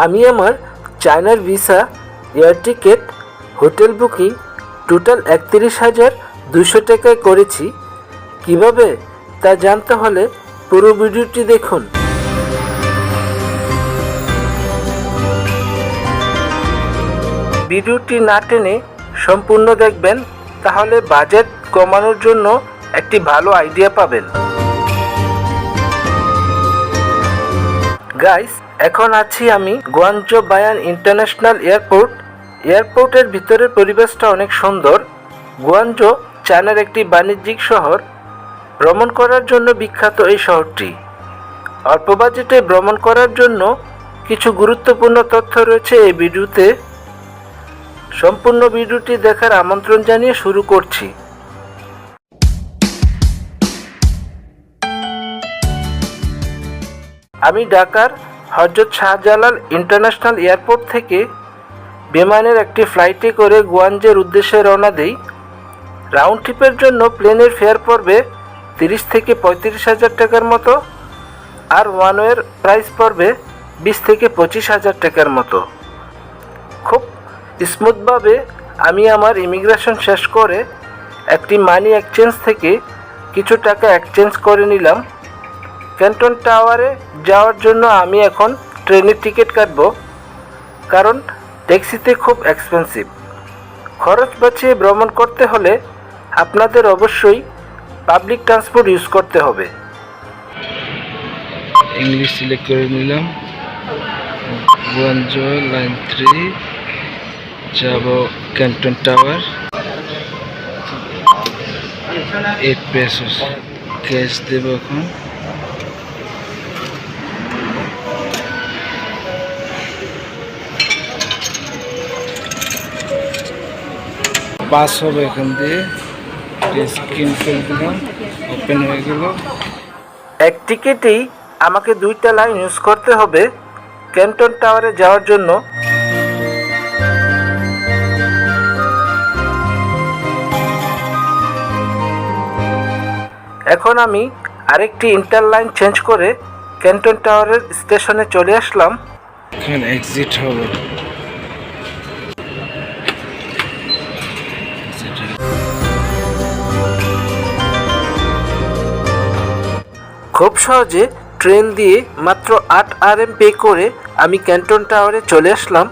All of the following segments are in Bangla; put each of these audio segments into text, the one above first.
আমি আমার চায়নার visa, air ticket, hotel booking total 31,200 টাকায় করেছি। কিভাবে তা জানতে হলে পুরো ভিডিওটি দেখুন। ভিডিওটি না টেনে সম্পূর্ণ দেখবেন, তাহলে বাজেট কমানোর জন্য একটি ভালো আইডিয়া পাবেন। গাইস, এখন আছি আমি গুয়াংজো বায়ান ইন্টারন্যাশনাল এয়ারপোর্টের ভিতরের পরিবেশটা অনেক সুন্দর। গুয়াংজো চায়নার একটি বাণিজ্যিক শহর। ভ্রমণ করার জন্য বিখ্যাত এই শহরটি। অল্প বাজেটে ভ্রমণ করার জন্য কিছু গুরুত্বপূর্ণ তথ্য রয়েছে এই ভিডিওতে। সম্পূর্ণ ভিডিওটি দেখার আমন্ত্রণ জানিয়ে শুরু করছি। আমি ঢাকার হযরত শাহজালাল ইন্টারন্যাশনাল এয়ারপোর্ট থেকে বিমানের একটি ফ্লাইটে করে গুয়াংজোর উদ্দেশ্যে রওনা দেই। রাউন্ড ট্রিপের জন্য প্লেনের ফেয়ার পড়বে 30 থেকে 35,000 টাকার মতো, আর ওয়ান ওয়ের প্রাইস পড়বে 20 থেকে 25,000 টাকার মতো। খুব স্মুথভাবে আমি আমার ইমিগ্রেশন শেষ করে একটি মানি এক্সচেঞ্জ থেকে কিছু টাকা এক্সচেঞ্জ করে নিলাম। ক্যান্টন টাওয়ারে যাওয়ার জন্য আমি এখন ট্রেনের টিকিট কাটব, কারণ ট্যাক্সিতে খুব এক্সপেন্সিভ। খরচ বাঁচিয়ে ভ্রমণ করতে হলে আপনাদের অবশ্যই পাবলিক ট্রান্সপোর্ট ইউজ করতে হবে। ইংলিশ সিলেক্ট করে নিলাম। গুয়াংজো লাইন 3 যাব ক্যান্টন টাওয়ার। 8 পেসোস ক্যাশ দেব এখন। পাস হবে এখান দিয়ে। স্ক্রিন করে দিলাম, ওপেন হয়ে গেল। এক টিকিটেই আমাকে 2টা লাইন ইউজ করতে হবে ক্যান্টন টাওয়ারে যাওয়ার জন্য। এখন আমি আরেকটি ইন্টার লাইন চেঞ্জ করে ক্যান্টন টাওয়ারের স্টেশনে চলে আসলাম। এখন এক্সিট হবে। খুব সহজে ট্রেন দিয়ে মাত্র 8 RM পে করে আমি ক্যান্টন টাওয়ারে চলে আসলাম।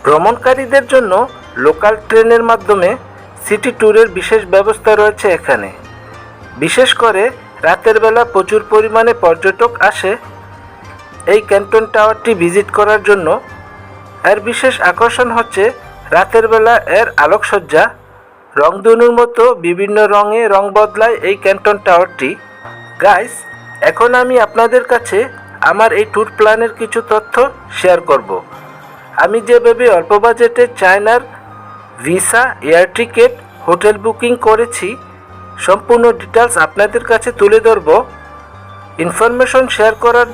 ভ্রমণকারীদের জন্য লোকাল ট্রেনের মাধ্যমে সিটি ট্যুরের বিশেষ ব্যবস্থা রয়েছে এখানে। বিশেষ করে রাতের বেলা প্রচুর পরিমাণে পর্যটক আসে এই ক্যান্টন টাওয়ারটি ভিজিট করার জন্য। এর বিশেষ আকর্ষণ হচ্ছে রাতের বেলা এর আলোকসজ্জা। রংধনুর মতো বিভিন্ন রঙে রং বদলায় এই ক্যান্টন টাওয়ারটি। গাইস, এখন আমি আপনাদের কাছে আমার এই ট্যুর প্ল্যানের কিছু তথ্য শেয়ার করব। আমি যেভাবে অল্প বাজেটে চায়নার visa, air ticket, hotel booking করেছি, সম্পূর্ণ ডিটেলস আপনাদের কাছে তুলে ধরব। ইনফরমেশন শেয়ার করার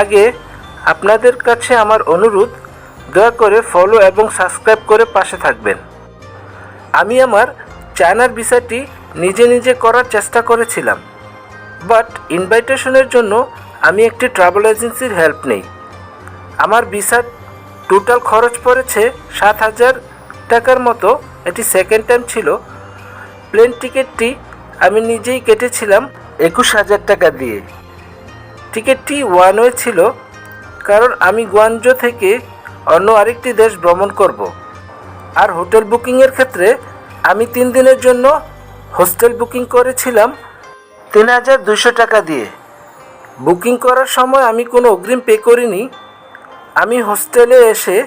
আগে আপনাদের কাছে আমার অনুরোধ, দয়া করে ফলো এবং সাবস্ক্রাইব করে পাশে থাকবেন। আমি আমার চায়নার ভিসাটি নিজে করার চেষ্টা করেছিলাম, বাট ইনভাইটেশনের জন্য আমি একটি ট্রাভেল এজেন্সির হেল্প নেই। আমার ভিসার টোটাল খরচ পড়েছে 7,000 টাকার মতো। এটি সেকেন্ড টাইম ছিল। প্লেন টিকিটটি আমি নিজেই কেটেছিলাম 21,000 টাকা দিয়ে। টিকিটটি ওয়ান ওয়ে ছিল, কারণ আমি গুয়াংজো থেকে অন্য আরেকটি দেশ ভ্রমণ করব। আর হোটেল বুকিংয়ের ক্ষেত্রে আমি 3 দিনের জন্য হোস্টেল বুকিং করেছিলাম 3,200 টাকা দিয়ে। বুকিং করার সময় আমি কোনো অগ্রিম পে করিনি। আমি হোস্টেলে এসে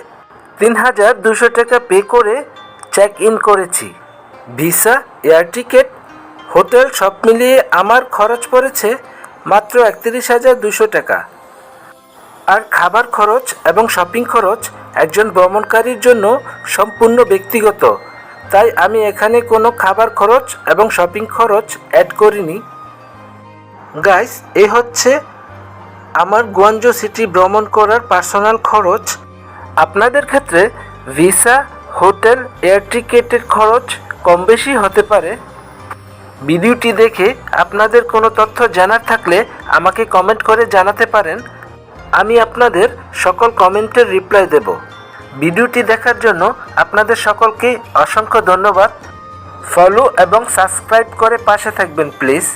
3,200 টাকা পে করে চেক ইন করেছি। ভিসা, এয়ার টিকিট, হোটেল সব মিলিয়ে আমার খরচ পড়েছে মাত্র 31,200 টাকা। আর খাবার খরচ এবং শপিং খরচ একজন ভ্রমণকারীর জন্য সম্পূর্ণ ব্যক্তিগত, তাই আমি এখানে কোনো খাবার খরচ এবং শপিং খরচ অ্যাড করিনি। গাইস, এই হচ্ছে আমার গুয়াংজো সিটি ভ্রমণ করার পার্সোনাল খরচ। আপনাদের ক্ষেত্রে ভিসা, হোটেল, এয়ার টিকিটের খরচ কম বেশি হতে পারে। ভিডিওটি দেখে আপনাদের কোনো তথ্য জানার থাকলে আমাকে কমেন্ট করে জানাতে পারেন। আমি আপনাদের সকল কমেন্টের রিপ্লাই দেব। ভিডিওটি দেখার জন্য আপনাদের সকলকে অসংখ্য ধন্যবাদ। ফলো এবং সাবস্ক্রাইব করে পাশে থাকবেন প্লিজ।